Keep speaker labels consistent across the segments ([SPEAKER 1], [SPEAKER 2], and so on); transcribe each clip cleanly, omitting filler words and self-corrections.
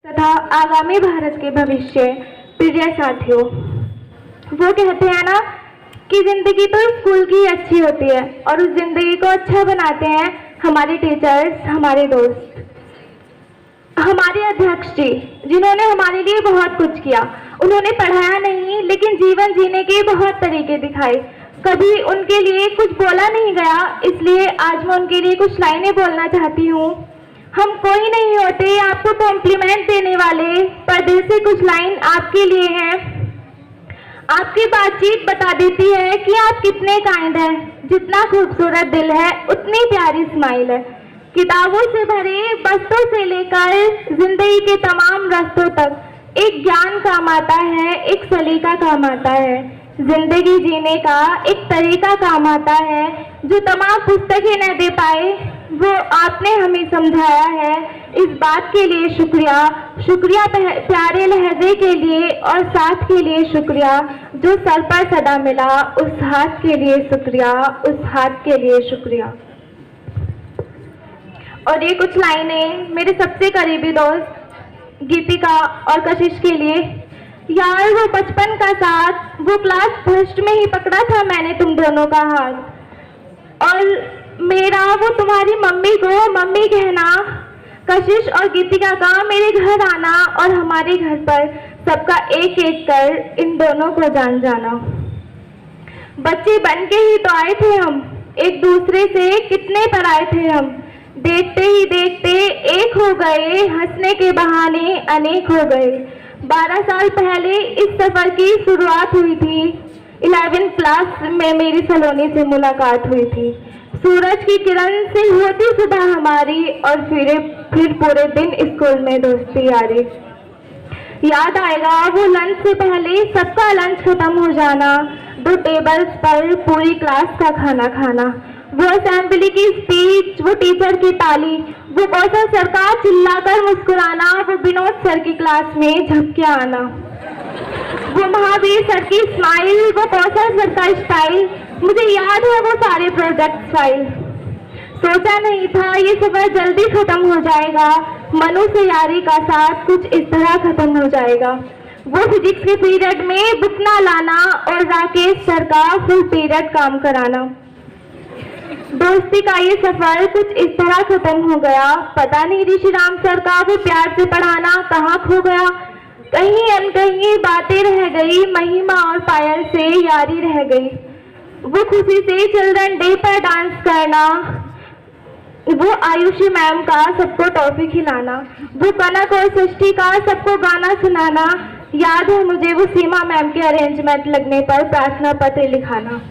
[SPEAKER 1] तथा आगामी भारत के भविष्य। प्रिय साथियों, वो कहते हैं ना कि जिंदगी तो स्कूल की अच्छी होती है और उस जिंदगी को अच्छा बनाते हैं हमारे टीचर्स, हमारे दोस्त, हमारे अध्यक्ष जी, जिन्होंने हमारे लिए बहुत कुछ किया। उन्होंने पढ़ाया नहीं, लेकिन जीवन जीने के बहुत तरीके दिखाए। कभी उनके लिए कुछ बोला नहीं गया, इसलिए आज मैं उनके लिए कुछ लाइनें बोलना चाहती हूँ। हम कोई नहीं होते आपको कॉम्प्लीमेंट देने वाले, पर्दे से कुछ लाइन आपके लिए हैं। आपकी बातचीत बता देती है कि आप कितने काइंड हैं। जितना खूबसूरत दिल है उतनी प्यारी स्माइल है। किताबों से भरे बस्तों से लेकर जिंदगी के तमाम रास्तों तक एक ज्ञान काम आता है, एक सलीका काम आता है। जिंदगी जीने का एक तरीका काम आता है जो तमाम पुस्तकें न दे पाए, वो आपने हमें समझाया है। इस बात के लिए शुक्रिया, शुक्रिया प्यारे लहजे के लिए और साथ के लिए शुक्रिया जो सर पर सदा मिला, उस हाथ के लिए शुक्रिया, उस हाथ के लिए शुक्रिया। और ये कुछ लाइनें मेरे सबसे करीबी दोस्त गीतिका और कशिश के लिए। यार वो बचपन का साथ, वो क्लास फर्स्ट में ही पकड़ा था मैंने तुम दोनों का हाथ, और मेरा वो तुम्हारी मम्मी को मम्मी कहना, कशिश और गीतिका का मेरे घर आना और हमारे घर पर सबका एक एक कर इन दोनों को जान जाना। बच्चे बन के ही तो आए थे हम, एक दूसरे से कितने पर आए थे हम। देखते ही देखते एक हो गए, हंसने के बहाने अनेक हो गए। 12 साल पहले इस सफर की शुरुआत हुई थी। 11th क्लास में मेरी सलोनी से मुलाकात हुई थी। सूरज की किरण से होती सुबह हमारी, और फिर पूरे दिन स्कूल में दोस्ती यारी। याद आएगा वो लंच से पहले सबका लंच खत्म हो जाना, 2 टेबल्स पर पूरी क्लास का खाना खाना, वो असेंबली की स्पीच, वो टीचर की ताली, वो कौशल सर का चिल्लाकर मुस्कुराना, वो विनोद सर की क्लास में झपके आना, वो महावीर सर की स्माइल, वो कौशल सर का स्टाइल। मुझे याद है वो सारे प्रोजेक्ट फाइल। सोचा नहीं था ये सफर जल्दी खत्म हो जाएगा, मनु से यारी का साथ कुछ इस तरह खत्म हो जाएगा। वो फिजिक्स के पीरियड में बुक ना लाना और राकेश सर का फुल पीरियड काम कराना। दोस्ती का ये सफर कुछ इस तरह खत्म हो गया। पता नहीं ऋषि राम सर का वो प्यार से पढ़ाना कहाँ खो गया। कहीं अनकहीं बातें रह गई, महिमा और पायल से यारी रह गई। वो खुशी से चिल्ड्रन डे पर डांस करना, वो आयुषी मैम का सबको टॉफी खिलाना, वो कनक और सृष्टि का सबको गाना सुनाना। याद है मुझे वो सीमा मैम के अरेंजमेंट लगने पर प्रार्थना पत्र लिखाना,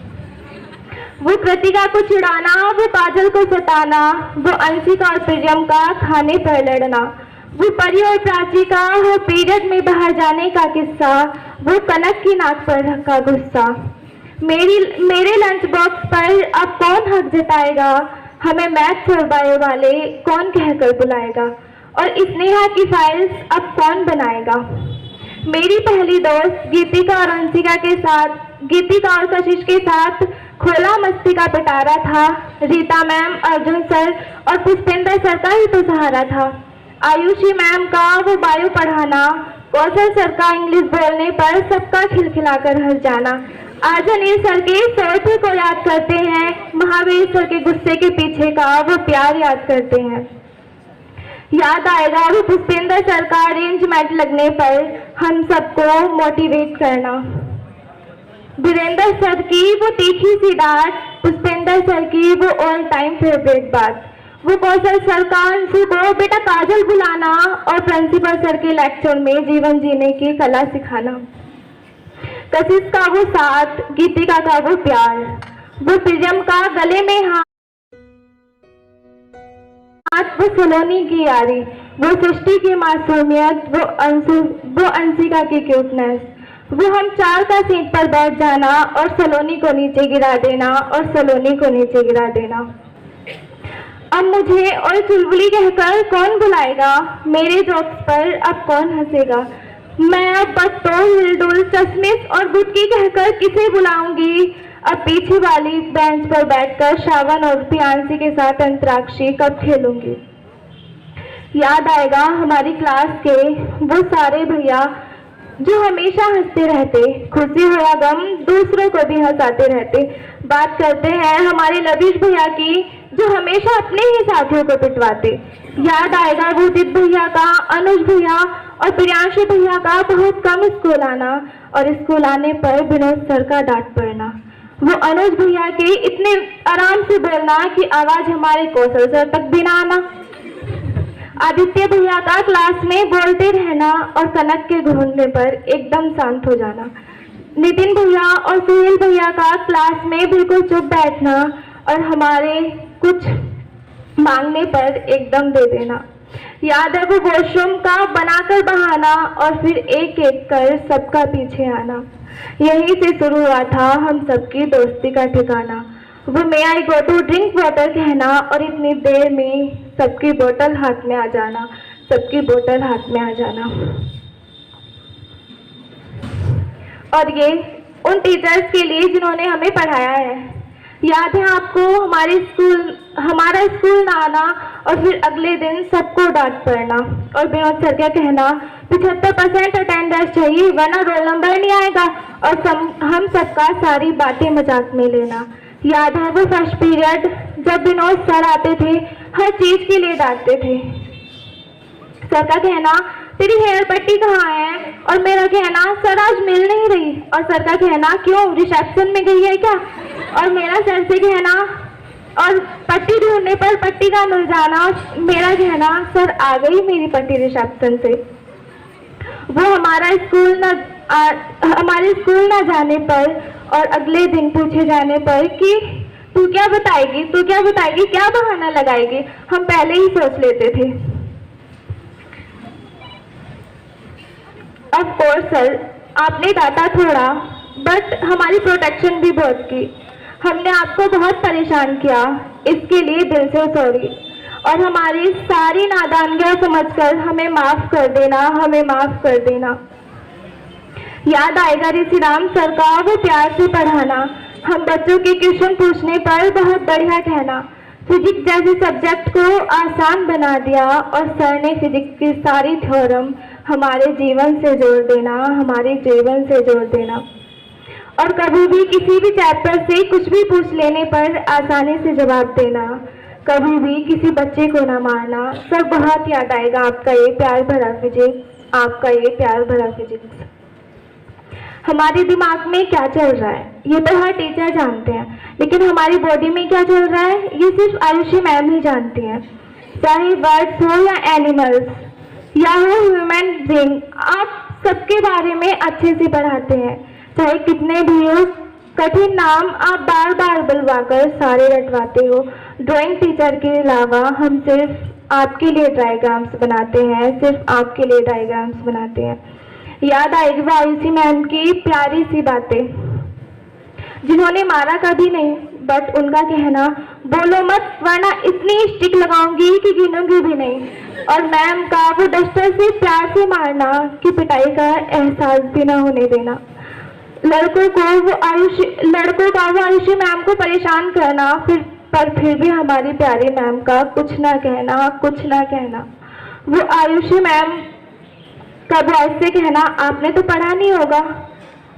[SPEAKER 1] वो कृतिका को चिढ़ाना, वो काजल को सताना, वो अंशिका और प्रियम का खाने पर लड़ना, वो परी और प्राची का हर पीरियड में बाहर जाने का किस्सा, वो कनक की नाक पर रखा गुस्सा। मेरे लंच बॉक्स पर अब कौन हक जताएगा, हमें मैथ्स और बायो वाले कौन कहकर बुलाएगा, और स्नेहा की फाइल्स अब कौन बनाएगा। मेरी पहली दोस्त गीतिका और अंशिका के साथ, गीतिका और कशिश के साथ खोला मस्ती का पिटारा था। रीता मैम, अर्जुन सर और पुष्पेंद्र सर का ही तो सहारा था। आयुषी मैम का वो बायो पढ़ाना, कौशल सर का इंग्लिश बोलने पर सबका खिलखिलाकर हंस जाना। आज अनिल सर के सौथे को याद करते हैं, महावीर सर के गुस्से के पीछे का वो प्यार याद करते हैं। याद आएगा वो पुष्पेंद्र सर का अरेंजमेंट लगने पर हम सबको मोटिवेट करना। वीरेंद्र सर की वो तीखी सी डांट, पुष्पेंद्र सर की वो ऑल टाइम फेवरेट बात, वो कौशल सर का अंशु को बेटा काजल बुलाना, और प्रिंसिपल सर के लेक्चर में जीवन जीने की कला सिखाना। कशिश का वो साथ, गीतिका का वो प्यार, वो प्रियम का गले में हाथ, वो सलोनी की यारी, वो सृष्टि की मासूमियत, वो अंशिका की क्यूटनेस, वो हम 4 का सीट पर बैठ जाना और सलोनी को नीचे गिरा देना, और सलोनी को नीचे गिरा देना। अब मुझे और चुलबुली कहकर कौन बुलाएगा, मेरे जोक्स पर अब कौन हंसेगा। मैं अब बत्तों, हिलडुल, चश्मिश और बुटकी कहकर किसे बुलाऊंगी। अब पीछे वाली बेंच पर बैठकर श्रावण और प्रियांशी के साथ अंतराक्षी कब खेलूंगी। याद आएगा हमारी क्लास के वो सारे भैया जो हमेशा हंसते रहते, खुशी हो या गम दूसरों को भी हंसाते रहते। बात करते हैं हमारे लवीश भैया की, जो हमेशा अपने ही साथियों को पिटवाते। याद आएगा वो उदित भैया का, अनुज भैया और प्रियांशु भैया का बहुत कम स्कूल आना और स्कूल आने पर विनोद सर का डांट पड़ना। वो अनुज भैया के इतने आराम से बोलना कि आवाज हमारे कौशल सर तक भी ना आना। आदित्य भैया का क्लास में बोलते रहना और कनक के घूमने पर एकदम शांत हो जाना। नितिन भैया और सुहेल भैया का क्लास में बिल्कुल चुप बैठना और हमारे कुछ मांगने पर एकदम दे देना। याद है वो वॉशरूम का बनाकर बहाना और फिर एक एक कर सबका पीछे आना। यहीं से शुरू हुआ था हम सबकी दोस्ती का ठिकाना। वो मे आई गो टू ड्रिंक वाटर कहना और इतनी देर में सबकी बोतल हाथ में आ जाना, सबकी बोतल हाथ में आ जाना। और ये उन टीचर्स के लिए जिन्होंने हमें पढ़ाया है। याद है आपको हमारा स्कूल ना आना और फिर अगले दिन सबको डांट पड़ना और विनोद सर का कहना 75% अटेंडेंस चाहिए वरना रोल नंबर नहीं आएगा, और हम सबका सारी बातें मजाक में लेना। याद है वो फर्स्ट पीरियड जब विनोद सर आते थे, हर चीज के लिए डांटते थे। सर का कहना तेरी हेयर पट्टी कहाँ है, और मेरा कहना सर आज मिल नहीं रही, और सर का कहना क्यों रिसेप्शन में गई है क्या, और मेरा सर से कहना और पट्टी ढूंढने पर पट्टी का मिल जाना, मेरा कहना सर आ गई मेरी पट्टी रिसेप्शन से। वो हमारे स्कूल न जाने पर और अगले दिन पूछे जाने पर कि तू क्या बताएगी, क्या बहाना लगाएगी, हम पहले ही सोच लेते थे। ऑफ कोर्स सर, आपने डांटा थोड़ा, बट हमारी प्रोटेक्शन भी बहुत की। हमने आपको बहुत परेशान किया, इसके लिए दिल से सॉरी, और हमारी सारी नादानियां समझकर हमें माफ कर देना। याद आएगा ऋषि राम सर का वो प्यार से पढ़ाना, हम बच्चों के क्वेश्चन पूछने पर बहुत बढ़िया कहना। फिजिक्स जैसे सब्जेक्ट को आसान बना दिया और सर ने फिजिक्स की सारी थ्योरम हमारे जीवन से जोड़ देना। और कभी भी किसी भी चैप्टर से कुछ भी पूछ लेने पर आसानी से जवाब देना, कभी भी किसी बच्चे को ना मारना। सर बहुत याद आएगा आपका ये प्यार भरा फिजिक्स। हमारे दिमाग में क्या चल रहा है ये तो हर टीचर जानते हैं, लेकिन हमारी बॉडी में क्या चल रहा है ये सिर्फ आयुषी मैम ही जानती हैं। चाहे वर्ड्स हो या एनिमल्स या हो ह्यूमन बीइंग, आप सबके बारे में अच्छे से पढ़ाते हैं। चाहे कितने भी हो कठिन नाम आप बार बार बुलवाकर सारे रटवाते हो। ड्राइंग टीचर के अलावा हम सिर्फ आपके लिए डायग्राम्स बनाते हैं। याद आएगी वो आयुषी मैम की प्यारी सी बातें, जिन्होंने मारा कभी नहीं, बट उनका कहना बोलो मत वरना इतनी स्टिक लगाऊंगी कि गिनूंगी भी नहीं, और मैम का वो डस्टर से प्यार से मारना कि पिटाई का एहसास भी ना होने देना। लड़कों का वो आयुषी मैम को परेशान करना, फिर भी हमारी प्यारी मैम का कुछ ना कहना। वो आयुषी मैम का वॉइस से कहना आपने तो पढ़ा नहीं होगा,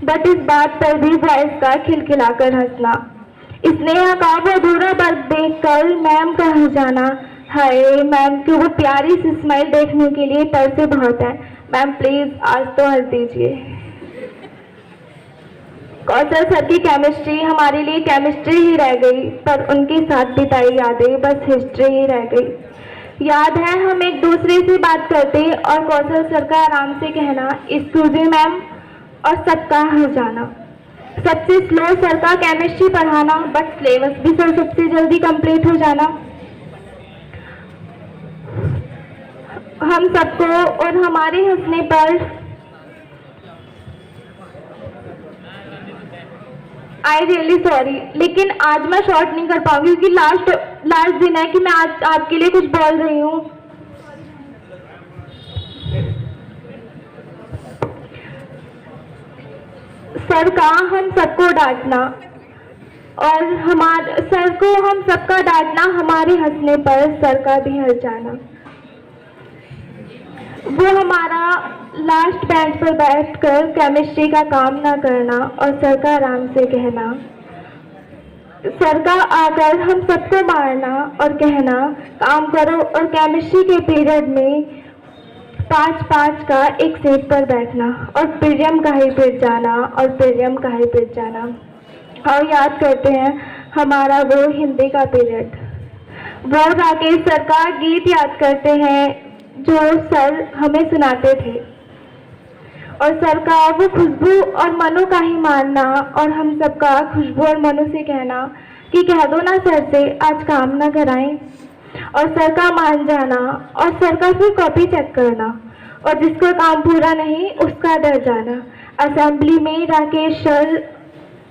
[SPEAKER 1] बट इस बात पर भी वॉइस का खिलखिलाकर हंसना। स्नेहा का वो अधूरा वर्क देखकर मैम का हंस जाना। हाय, मैम की वो प्यारी सी स्माइल देखने के लिए तरसे बहुत है। मैम प्लीज आज तो हंस दीजिए। कौशल सर की केमिस्ट्री हमारे लिए केमिस्ट्री ही रह गई, पर उनके साथ बिताई यादें बस हिस्ट्री ही रह गई। याद है हम एक दूसरे से बात करते और कौशल सर का आराम से कहना एक्सक्यूज मी मैम, और सबका हंस जाना। सबसे स्लो सर का केमिस्ट्री पढ़ाना, बट सिलेबस भी सर सबसे जल्दी कंप्लीट हो जाना। हम सबको और हमारे हंसने पर आई रियली सॉरी, लेकिन आज मैं शॉर्ट नहीं कर पाऊंगी क्योंकि लास्ट दिन है कि मैं आज आपके लिए कुछ बोल रही हूँ। सर का हम सबको डांटना और सर को हम सबका डांटना, हमारे हंसने पर सर का भी हंस जाना। लास्ट बेंच पर बैठकर केमिस्ट्री का काम ना करना और सर का आराम से कहना, सर का आकर हम सबको मारना और कहना काम करो, और केमिस्ट्री के पीरियड में 5-5 का एक सीट पर बैठना और पीरियम का ही पिट जाना और पीरियम का ही पिट जाना। और याद करते हैं हमारा वो हिंदी का पीरियड, वो राकेश सर का गीत याद करते हैं जो सर हमें सुनाते थे, और सर का वो खुशबू और मनु का ही मानना और हम सबका खुशबू और मनु से कहना कि कह दो ना सर से आज काम ना कराएं, और सर का मान जाना और सर का फिर कॉपी चेक करना, और जिसका काम पूरा नहीं उसका डर जाना। असेंबली में राकेश सर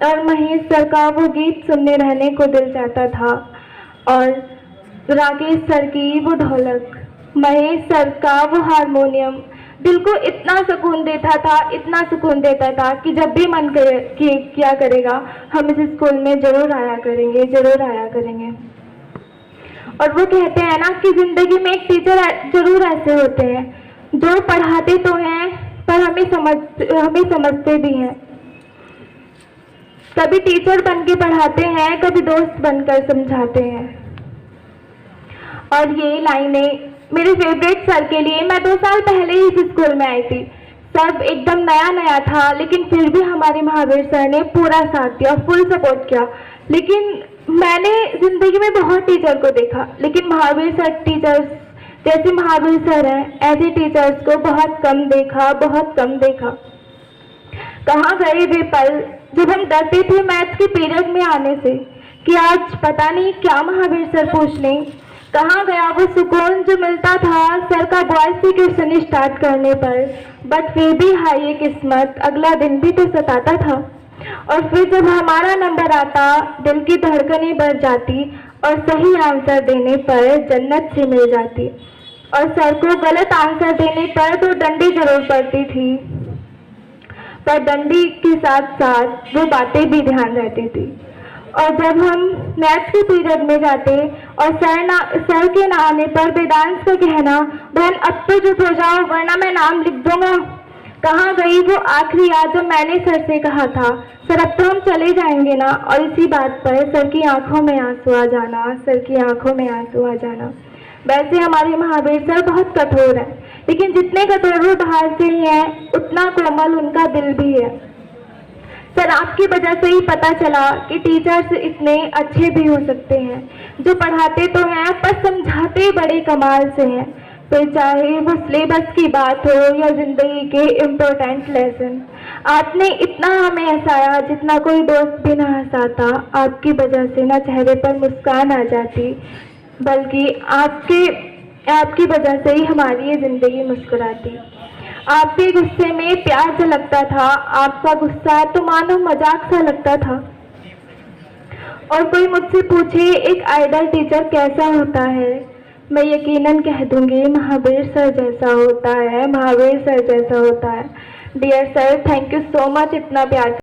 [SPEAKER 1] और महेश सर का वो गीत सुनने रहने को दिल चाहता था, और राकेश सर की वो ढोलक, महेश सर का वो हारमोनियम दिल को इतना सुकून देता था, इतना सुकून देता था कि जब भी मन करे कि क्या करेगा हम इस स्कूल में जरूर आया करेंगे, जरूर आया करेंगे। और वो कहते हैं ना कि जिंदगी में एक टीचर जरूर ऐसे होते हैं जो पढ़ाते तो हैं पर हमें समझते भी हैं। कभी टीचर बन के पढ़ाते हैं, कभी दोस्त बनकर समझाते हैं। और ये लाइनें मेरे फेवरेट सर के लिए, मैं 2 साल पहले ही इस स्कूल में आई थी, सब एकदम नया नया था, लेकिन फिर भी हमारे महावीर सर ने पूरा साथ दिया, फुल सपोर्ट किया। लेकिन मैंने जिंदगी में बहुत टीचर को देखा, लेकिन महावीर सर टीचर्स जैसे महावीर सर हैं ऐसे टीचर्स को बहुत कम देखा, बहुत कम देखा। कहाँ गए वे पल जब हम डरते थे मैथ्स के पीरियड में आने से कि आज पता नहीं क्या महावीर सर पूछ लें। कहाँ गया वो सुकून जो मिलता था सर का बॉयज से क्वेश्चन स्टार्ट करने पर, बट फिर भी हाय ये किस्मत, अगला दिन भी तो सताता था। और फिर जब हमारा नंबर आता दिल की धड़कनें बढ़ जाती और सही आंसर देने पर जन्नत से मिल जाती, और सर को गलत आंसर देने पर तो डंडी जरूर पड़ती थी, पर डंडी के साथ साथ वो बातें भी ध्यान रहती थी। और जब हम मैथ्स के पीरियड में जाते और सर के ना आने पर वेदांश का कहना बहन अब तो चुप हो जाओ वरना मैं नाम लिख दूंगा। कहाँ गई वो आखिरी याद जब मैंने सर से कहा था सर अब तो हम चले जाएंगे ना, और इसी बात पर सर की आंखों में आंसू आ जाना, सर की आंखों में आंसू आ जाना। वैसे हमारे महावीर सर बहुत कठोर हैं, लेकिन जितने कठोर वो बाहर से ही हैं उतना कोमल उनका दिल भी है। सर आपकी वजह से ही पता चला कि टीचर्स इतने अच्छे भी हो सकते हैं, जो पढ़ाते तो हैं पर समझाते बड़े कमाल से हैं, फिर चाहे वो सिलेबस की बात हो या जिंदगी के इम्पोर्टेंट लेसन। आपने इतना हमें हंसाया जितना कोई दोस्त भी ना हंसाता। आपकी वजह से ना चेहरे पर मुस्कान आ जाती, बल्कि आपकी वजह से ही हमारी ये जिंदगी मुस्कुराती। आपके गुस्से में प्यार झलकता था, आपका गुस्सा तो मानो मजाक सा लगता था। और कोई मुझसे पूछे एक आइडल टीचर कैसा होता है, मैं यकीनन कह दूंगी महावीर सर जैसा होता है, महावीर सर जैसा होता है। Dear sir, thank you so much इतना प्यार